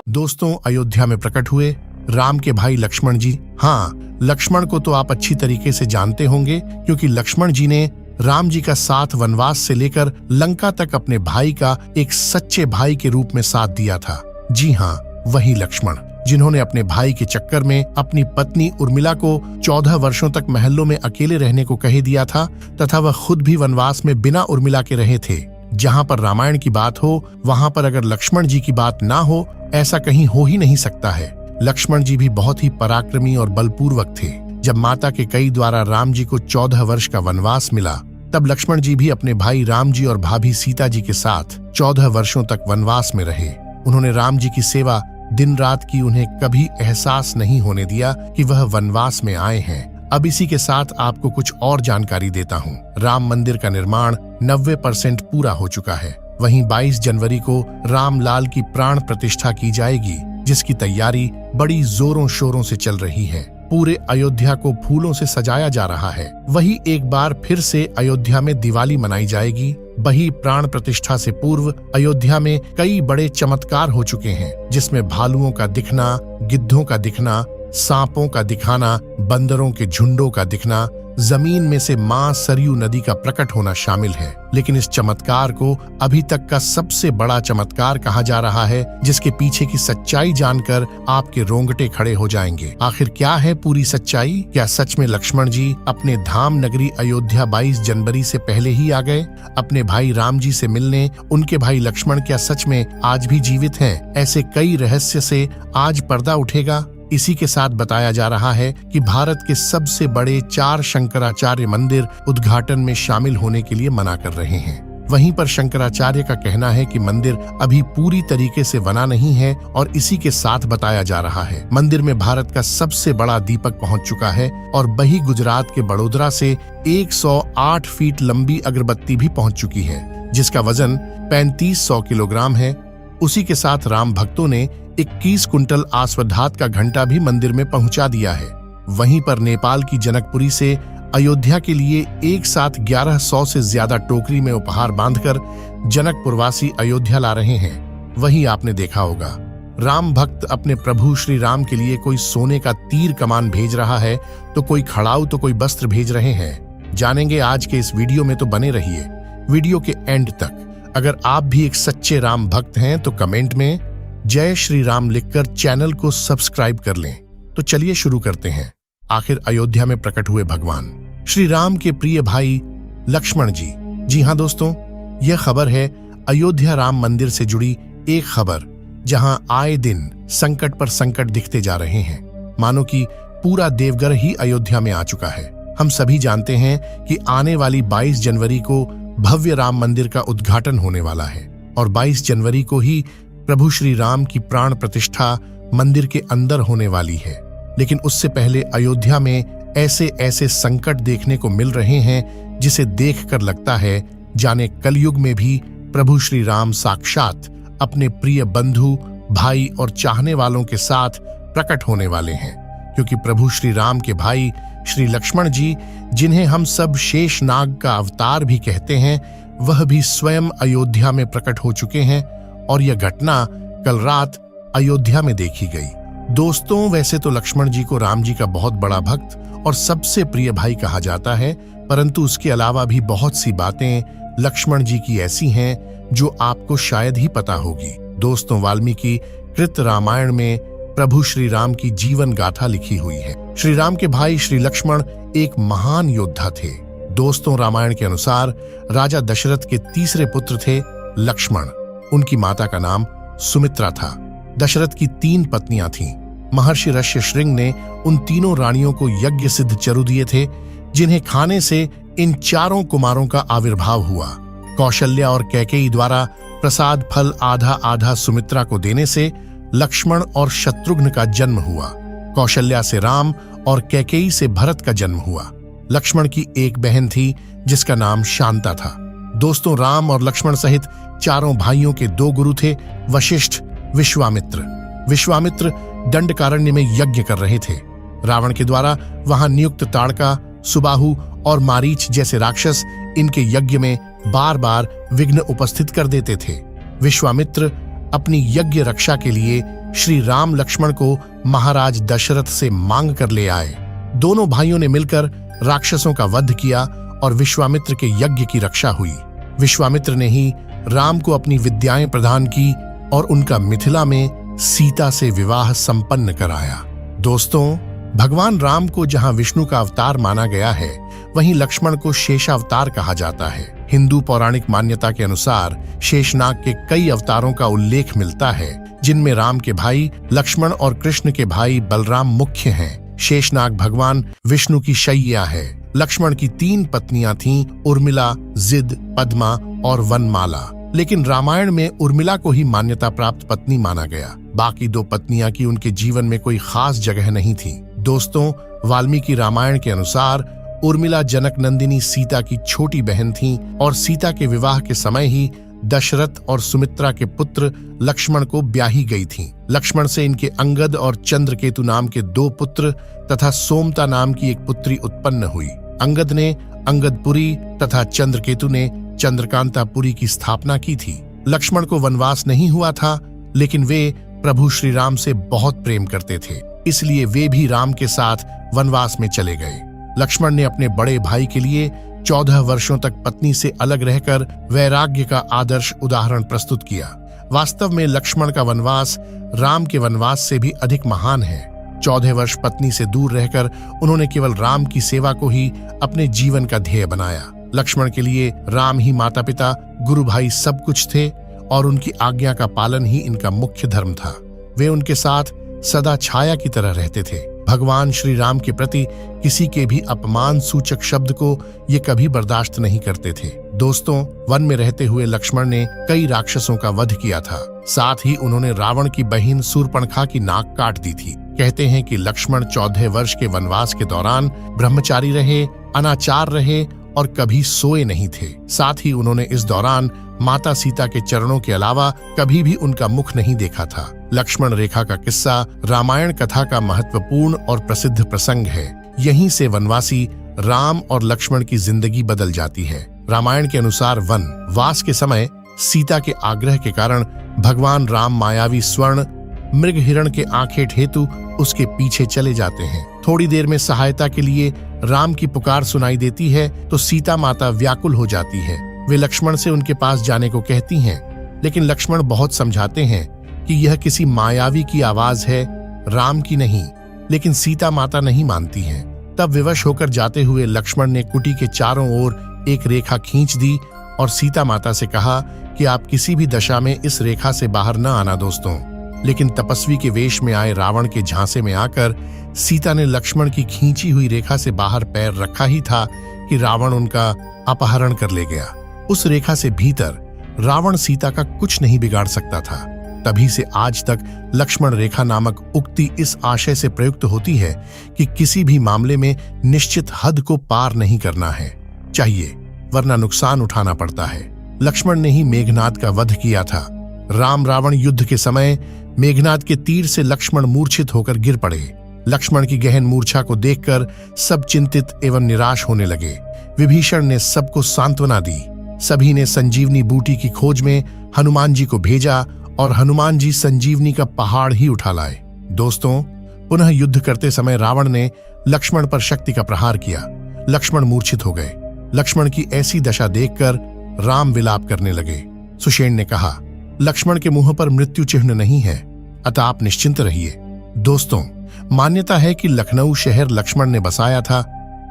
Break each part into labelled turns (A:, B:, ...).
A: दोस्तों, अयोध्या में प्रकट हुए राम के भाई लक्ष्मण जी। हाँ, लक्ष्मण को तो आप अच्छी तरीके से जानते होंगे, क्योंकि लक्ष्मण जी ने राम जी का साथ वनवास से लेकर लंका तक अपने भाई का एक सच्चे भाई के रूप में साथ दिया था। जी हाँ, वही लक्ष्मण जिन्होंने अपने भाई के चक्कर में अपनी पत्नी उर्मिला को 14 वर्षों तक महलों में अकेले रहने को कह दिया था, तथा वह खुद भी वनवास में बिना उर्मिला के रहे थे। जहाँ पर रामायण की बात हो, वहाँ पर अगर लक्ष्मण जी की बात ना हो, ऐसा कहीं हो ही नहीं सकता है। लक्ष्मण जी भी बहुत ही पराक्रमी और बलपूर्वक थे। जब माता के कई द्वारा राम जी को 14 वर्ष का वनवास मिला, तब लक्ष्मण जी भी अपने भाई राम जी और भाभी सीता जी के साथ 14 वर्षों तक वनवास में रहे। उन्होंने राम जी की सेवा दिन रात की, उन्हें कभी एहसास नहीं होने दिया कि वह वनवास में आए हैं। अब इसी के साथ आपको कुछ और जानकारी देता हूँ। राम मंदिर का निर्माण 90% पूरा हो चुका है। वहीं 22 जनवरी को रामलाल की प्राण प्रतिष्ठा की जाएगी, जिसकी तैयारी बड़ी जोरों शोरों से चल रही है। पूरे अयोध्या को फूलों से सजाया जा रहा है। वही एक बार फिर से अयोध्या में दिवाली मनाई जाएगी। वही प्राण प्रतिष्ठा से पूर्व अयोध्या में कई बड़े चमत्कार हो चुके हैं, जिसमें भालुओं का दिखना, गिद्धों का दिखना, सांपों का दिखाना, बंदरों के झुंडों का दिखना, जमीन में से मां सरयू नदी का प्रकट होना शामिल है। लेकिन इस चमत्कार को अभी तक का सबसे बड़ा चमत्कार कहा जा रहा है, जिसके पीछे की सच्चाई जानकर आपके रोंगटे खड़े हो जाएंगे। आखिर क्या है पूरी सच्चाई? क्या सच में लक्ष्मण जी अपने धाम नगरी अयोध्या 22 जनवरी से पहले ही आ गए अपने भाई राम जी से मिलने? उनके भाई लक्ष्मण क्या सच में आज भी जीवित हैं? ऐसे कई रहस्य से आज पर्दा उठेगा। इसी के साथ बताया जा रहा है कि भारत के सबसे बड़े 4 शंकराचार्य मंदिर उद्घाटन में शामिल होने के लिए मना कर रहे हैं। वहीं पर शंकराचार्य का कहना है कि मंदिर अभी पूरी तरीके से बना नहीं है, और इसी के साथ बताया जा रहा है मंदिर में भारत का सबसे बड़ा दीपक पहुंच चुका है, और वही गुजरात के बड़ोदरा से 108 फीट लंबी अगरबत्ती भी पहुंच चुकी है, जिसका वजन 3500 किलोग्राम है। उसी के साथ राम भक्तों ने 21 कुंटल आस्वधात का घंटा भी मंदिर में पहुंचा दिया है। वहीं पर नेपाल की जनकपुरी से अयोध्या के लिए एक साथ 1100 से ज्यादा टोकरी में उपहार बांधकर जनकपुरवासी अयोध्या ला रहे हैं। वहीं आपने देखा होगा, राम भक्त अपने प्रभु श्री राम के लिए कोई सोने का तीर कमान भेज रहा है, तो कोई खड़ाऊ, तो कोई वस्त्र भेज रहे हैं। जानेंगे आज के इस वीडियो में, तो बने रहिए वीडियो के एंड तक। अगर आप भी एक सच्चे राम भक्त हैं तो कमेंट में जय श्री राम लिखकर चैनल को सब्सक्राइब कर लें। तो चलिए शुरू करते हैं। आखिर अयोध्या में प्रकट हुए भगवान श्री राम के प्रिय भाई लक्ष्मण जी। जी हाँ दोस्तों, यह खबर है अयोध्या राम मंदिर से जुड़ी एक खबर, जहां आए दिन संकट पर संकट दिखते जा रहे हैं। मानो कि पूरा देवघर ही अयोध्या में आ चुका है। हम सभी जानते हैं कि आने वाली 22 जनवरी को भव्य राम मंदिर का उद्घाटन होने वाला है, और 22 जनवरी को ही प्रभु श्री राम की प्राण प्रतिष्ठा मंदिर के अंदर होने वाली है। लेकिन उससे पहले अयोध्या में ऐसे ऐसे संकट देखने को मिल रहे हैं, जिसे देखकर लगता है जाने कलयुग में भी प्रभु श्री राम साक्षात अपने प्रिय बंधु, भाई और चाहने वालों के साथ प्रकट होने वाले हैं। क्योंकि प्रभु श्री राम के भाई श्री लक्ष्मण जी, जिन्हें हम सब शेषनाग का अवतार भी कहते हैं, वह भी स्वयं अयोध्या में प्रकट हो चुके हैं, और यह घटना कल रात अयोध्या में देखी गई। दोस्तों, वैसे तो लक्ष्मण जी को राम जी का बहुत बड़ा भक्त और सबसे प्रिय भाई कहा जाता है, परंतु उसके अलावा भी बहुत सी बातें लक्ष्मण जी की ऐसी हैं जो आपको शायद ही पता होगी। दोस्तों, वाल्मीकि कृत रामायण में प्रभु श्री राम की जीवन गाथा लिखी हुई है। श्री राम के भाई श्री लक्ष्मण एक महान योद्धा थे। दोस्तों, रामायण के अनुसार राजा दशरथ के तीसरे पुत्र थे लक्ष्मण। उनकी माता का नाम सुमित्रा था। दशरथ की 3 पत्नियां थीं। महर्षि ऋष्यशृंग ने उन तीनों रानियों को यज्ञ सिद्ध चरु दिए थे, जिन्हें खाने से इन 4 कुमारों का आविर्भाव हुआ। कौशल्या और कैकेयी द्वारा प्रसाद फल आधा आधा सुमित्रा को देने से लक्ष्मण और शत्रुघ्न का जन्म हुआ। कौशल्या से राम और कैकेयी से भरत का जन्म हुआ। लक्ष्मण की एक बहन थी, जिसका नाम शांता था। दोस्तों, राम और लक्ष्मण सहित 4 भाइयों के 2 गुरु थे, वशिष्ठ, विश्वामित्र। विश्वामित्र दंडकारण्य में यज्ञ कर रहे थे। रावण के द्वारा वहां नियुक्त ताड़का, सुबाहु और मारीच जैसे राक्षस इनके यज्ञ में बार बार विघ्न उपस्थित कर देते थे। विश्वामित्र अपनी यज्ञ रक्षा के लिए श्री राम लक्ष्मण को महाराज दशरथ से मांग कर ले आए। दोनों भाइयों ने मिलकर राक्षसों का वध किया और विश्वामित्र के यज्ञ की रक्षा हुई। विश्वामित्र ने ही राम को अपनी विद्याएं प्रदान की और उनका मिथिला में सीता से विवाह संपन्न कराया। दोस्तों, भगवान राम को जहां विष्णु का अवतार माना गया है, वहीं लक्ष्मण को शेषावतार कहा जाता है। हिंदू पौराणिक मान्यता के अनुसार शेषनाग के कई अवतारों का उल्लेख मिलता है, जिनमें राम के भाई लक्ष्मण और कृष्ण के भाई बलराम मुख्य हैं। शेषनाग भगवान विष्णु की शैया है। लक्ष्मण की 3 पत्नियां थीं, उर्मिला, जिद, पद्मा और वनमाला। लेकिन रामायण में उर्मिला को ही मान्यता प्राप्त पत्नी माना गया। बाकी 2 पत्नियां की उनके जीवन में कोई खास जगह नहीं थी। दोस्तों, वाल्मीकि रामायण के अनुसार उर्मिला जनक नंदिनी सीता की छोटी बहन थी और सीता के विवाह के समय ही दशरथ और सुमित्रा के पुत्र लक्ष्मण को ब्याही गई थीं। लक्ष्मण से इनके अंगद और चंद्रकेतु नाम के 2 पुत्र तथा सोमता नाम की एक पुत्री उत्पन्न हुई। अंगद ने अंगदपुरी तथा चंद्रकेतु ने चंद्रकांतापुरी की स्थापना की थी। लक्ष्मण को वनवास नहीं हुआ था, लेकिन वे प्रभु श्री राम से बहुत प्रेम करते थे, इसलिए वे भी राम के साथ वनवास में चले गए। लक्ष्मण ने अपने बड़े भाई के लिए 14 वर्षों तक पत्नी से अलग रहकर वैराग्य का आदर्श उदाहरण प्रस्तुत किया। वास्तव में लक्ष्मण का वनवास राम के वनवास से भी अधिक महान है। 14 वर्ष पत्नी से दूर रहकर उन्होंने केवल राम की सेवा को ही अपने जीवन का ध्येय बनाया। लक्ष्मण के लिए राम ही माता पिता, गुरु भाई सब कुछ थे और उनकी आज्ञा का पालन ही इनका मुख्य धर्म था। वे उनके साथ सदा छाया की तरह रहते थे। भगवान श्री राम के प्रति किसी के भी अपमान सूचक शब्द को ये कभी बर्दाश्त नहीं करते थे। दोस्तों, वन में रहते हुए लक्ष्मण ने कई राक्षसों का वध किया था। साथ ही उन्होंने रावण की बहन शूर्पणखा की नाक काट दी थी। कहते हैं कि लक्ष्मण 14 वर्ष के वनवास के दौरान ब्रह्मचारी रहे, अनाचार रहे और कभी सोए नहीं थे। साथ ही उन्होंने इस दौरान माता सीता के चरणों के अलावा कभी भी उनका मुख नहीं देखा था। लक्ष्मण रेखा का किस्सा रामायण कथा का महत्वपूर्ण और प्रसिद्ध प्रसंग है। यहीं से वनवासी राम और लक्ष्मण की जिंदगी बदल जाती है। रामायण के अनुसार वनवास के समय सीता के आग्रह के कारण भगवान राम मायावी स्वर्ण मृग हिरण के आंखें हेतु उसके पीछे चले जाते हैं। थोड़ी देर में सहायता के लिए राम की पुकार सुनाई देती है तो सीता माता व्याकुल हो जाती है। वे लक्ष्मण से उनके पास जाने को कहती हैं, लेकिन लक्ष्मण बहुत समझाते हैं कि यह किसी मायावी की आवाज है, राम की नहीं। लेकिन सीता माता नहीं मानती हैं। तब विवश होकर जाते हुए लक्ष्मण ने कुटी के चारों ओर एक रेखा खींच दी और सीता माता से कहा कि आप किसी भी दशा में इस रेखा से बाहर न आना दोस्तों। लेकिन तपस्वी के वेश में आए रावण के झांसे में आकर सीता ने लक्ष्मण की खींची हुई रेखा से बाहर पैर रखा ही था कि रावण उनका अपहरण कर ले गया। उस रेखा से भीतर रावण सीता का कुछ नहीं बिगाड़ सकता था। तभी से आज तक लक्ष्मण रेखा नामक उक्ति इस आशय से प्रयुक्त होती है कि किसी भी मामले में निश्चित हद को पार नहीं करना है चाहिए, वरना नुकसान उठाना पड़ता है। लक्ष्मण ने ही मेघनाद का वध किया था। राम रावण युद्ध के समय मेघनाद के तीर से लक्ष्मण मूर्छित होकर गिर पड़े। लक्ष्मण की गहन मूर्छा को देखकर सब चिंतित एवं निराश होने लगे। विभीषण ने सबको सांत्वना दी। सभी ने संजीवनी बूटी की खोज में हनुमान जी को भेजा और हनुमान जी संजीवनी का पहाड़ ही उठा लाए। दोस्तों, पुनः युद्ध करते समय रावण ने लक्ष्मण पर शक्ति का प्रहार किया। लक्ष्मण मूर्छित हो गए। लक्ष्मण की ऐसी दशा देखकर राम विलाप करने लगे। सुषेण ने कहा, लक्ष्मण के मुंह पर मृत्यु चिन्ह नहीं है, अतः आप निश्चिंत रहिए। दोस्तों, मान्यता है कि लखनऊ शहर लक्ष्मण ने बसाया था।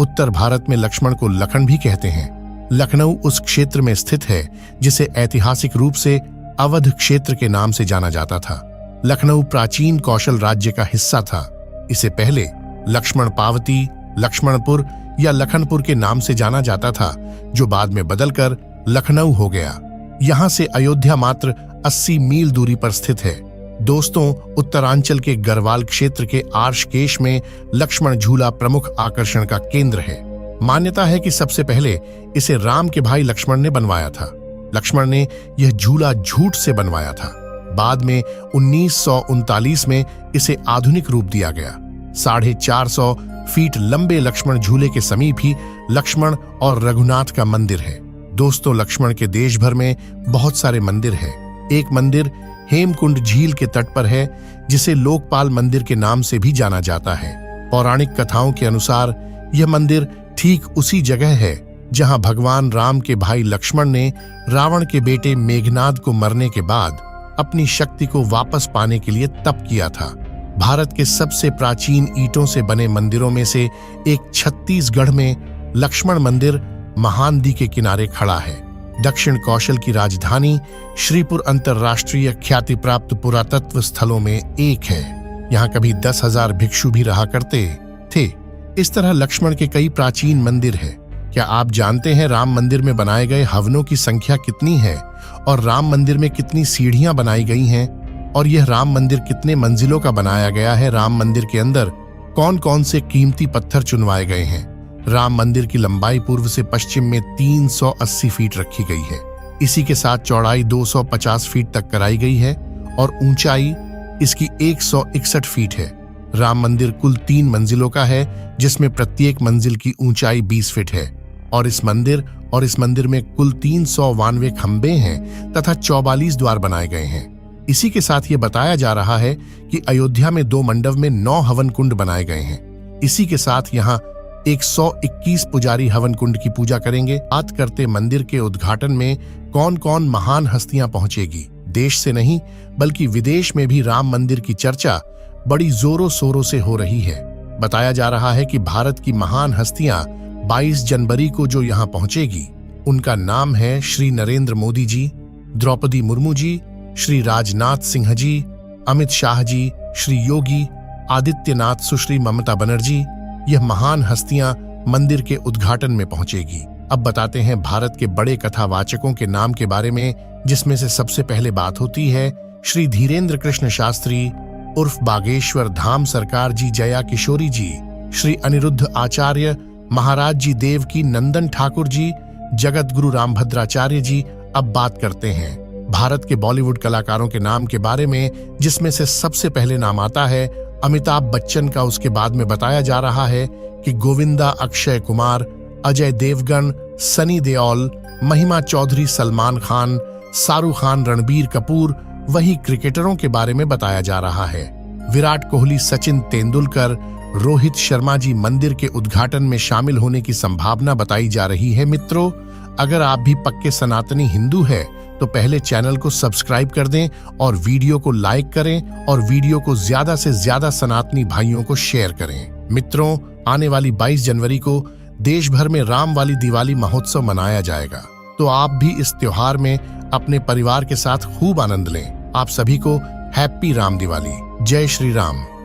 A: उत्तर भारत में लक्ष्मण को लखन भी कहते हैं। लखनऊ उस क्षेत्र में स्थित है जिसे ऐतिहासिक रूप से अवध क्षेत्र के नाम से जाना जाता था। लखनऊ प्राचीन कौशल राज्य का हिस्सा था। इसे पहले लक्ष्मण पावती, लक्ष्मणपुर या लखनपुर के नाम से जाना जाता था, जो बाद में बदलकर लखनऊ हो गया। यहाँ से अयोध्या मात्र 80 मील दूरी पर स्थित है। दोस्तों, उत्तरांचल के गढ़वाल क्षेत्र के आर्षकेश में लक्ष्मण झूला प्रमुख आकर्षण का केंद्र है। मान्यता है कि सबसे पहले इसे राम के भाई लक्ष्मण ने बनवाया था। लक्ष्मण ने यह झूला झूठ से बनवाया था। बाद में 1939 में इसे आधुनिक रूप दिया गया। 450 फीट लंबे लक्ष्मण झूले के समीप ही लक्ष्मण और रघुनाथ का मंदिर है। दोस्तों, लक्ष्मण के देश भर में बहुत सारे मंदिर हैं। एक मंदिर हेमकुंड झील के तट पर है, जिसे लोकपाल मंदिर के नाम से भी जाना जाता है। पौराणिक कथाओं के अनुसार यह मंदिर ठीक उसी जगह है जहां भगवान राम के भाई लक्ष्मण ने रावण के बेटे मेघनाद को मरने के बाद अपनी शक्ति को वापस पाने के लिए तप किया था। भारत के सबसे प्राचीन ईंटों से बने मंदिरों में से एक छत्तीसगढ़ में लक्ष्मण मंदिर महानदी के किनारे खड़ा है। दक्षिण कौशल की राजधानी श्रीपुर अंतर्राष्ट्रीय ख्याति प्राप्त पुरातत्व स्थलों में एक है। यहाँ कभी 10,000 भिक्षु भी रहा करते थे। इस तरह लक्ष्मण के कई प्राचीन मंदिर हैं। क्या आप जानते हैं राम मंदिर में बनाए गए हवनों की संख्या कितनी है और राम मंदिर में कितनी सीढ़ियां बनाई गई हैं? और यह राम मंदिर कितने मंजिलों का बनाया गया है? राम मंदिर के अंदर कौन कौन से कीमती पत्थर चुनवाए गए हैं? राम मंदिर की लंबाई पूर्व से पश्चिम में 380 फीट रखी गई है। इसी के साथ चौड़ाई 250 फीट तक कराई गई है और ऊंचाई इसकी 161 फीट है। राम मंदिर कुल 3 मंजिलों का है, जिसमें प्रत्येक मंजिल की ऊंचाई 20 फीट है और इस मंदिर में कुल 392 खंबे हैं तथा 44 द्वार बनाए गए हैं। इसी के साथ ये बताया जा रहा है कि अयोध्या में 2 मंडप में 9 हवन कुंड बनाए गए हैं। इसी के साथ यहाँ 121 पुजारी हवन कुंड की पूजा करेंगे। बात करते मंदिर के उद्घाटन में कौन कौन महान हस्तियां पहुंचेगी। देश से नहीं बल्कि विदेश में भी राम मंदिर की चर्चा बड़ी जोरों शोरों से हो रही है। बताया जा रहा है कि भारत की महान हस्तियां 22 जनवरी को जो यहाँ पहुंचेगी, उनका नाम है श्री नरेंद्र मोदी जी, द्रौपदी मुर्मू जी, श्री राजनाथ सिंह जी, अमित शाह जी, श्री योगी आदित्यनाथ, सुश्री ममता बनर्जी। यह महान हस्तियां मंदिर के उद्घाटन में पहुंचेगी। अब बताते हैं भारत के बड़े कथावाचकों के नाम के बारे में, जिसमें से सबसे पहले बात होती है श्री धीरेन्द्र कृष्ण शास्त्री उर्फ बागेश्वर धाम सरकार जी, जया किशोरी जी, श्री अनिरुद्ध आचार्य, महाराज जी देवकी नंदन ठाकुर जी, जगत गुरु रामभद्राचार्य जी। अब बात करते हैं भारत के बॉलीवुड कलाकारों के नाम के बारे में, जिसमें से सबसे पहले नाम आता है अमिताभ बच्चन का। उसके बाद में बताया जा रहा है कि गोविंदा, अक्षय कुमार, अजय देवगन, सनी देओल, महिमा चौधरी, सलमान खान, शाहरुख खान, रणबीर कपूर। वहीं क्रिकेटरों के बारे में बताया जा रहा है विराट कोहली, सचिन तेंदुलकर, रोहित शर्मा जी मंदिर के उद्घाटन में शामिल होने की संभावना बताई जा रही है। मित्रों, अगर आप भी पक्के सनातनी हिंदू हैं तो पहले चैनल को सब्सक्राइब कर दें और वीडियो को लाइक करें और वीडियो को ज्यादा से ज्यादा सनातनी भाइयों को शेयर करें। मित्रों, आने वाली 22 जनवरी को देश भर में राम वाली दिवाली महोत्सव मनाया जाएगा, तो आप भी इस त्योहार में अपने परिवार के साथ खूब आनंद लें। आप सभी को हैप्पी राम दिवाली। जय श्री राम।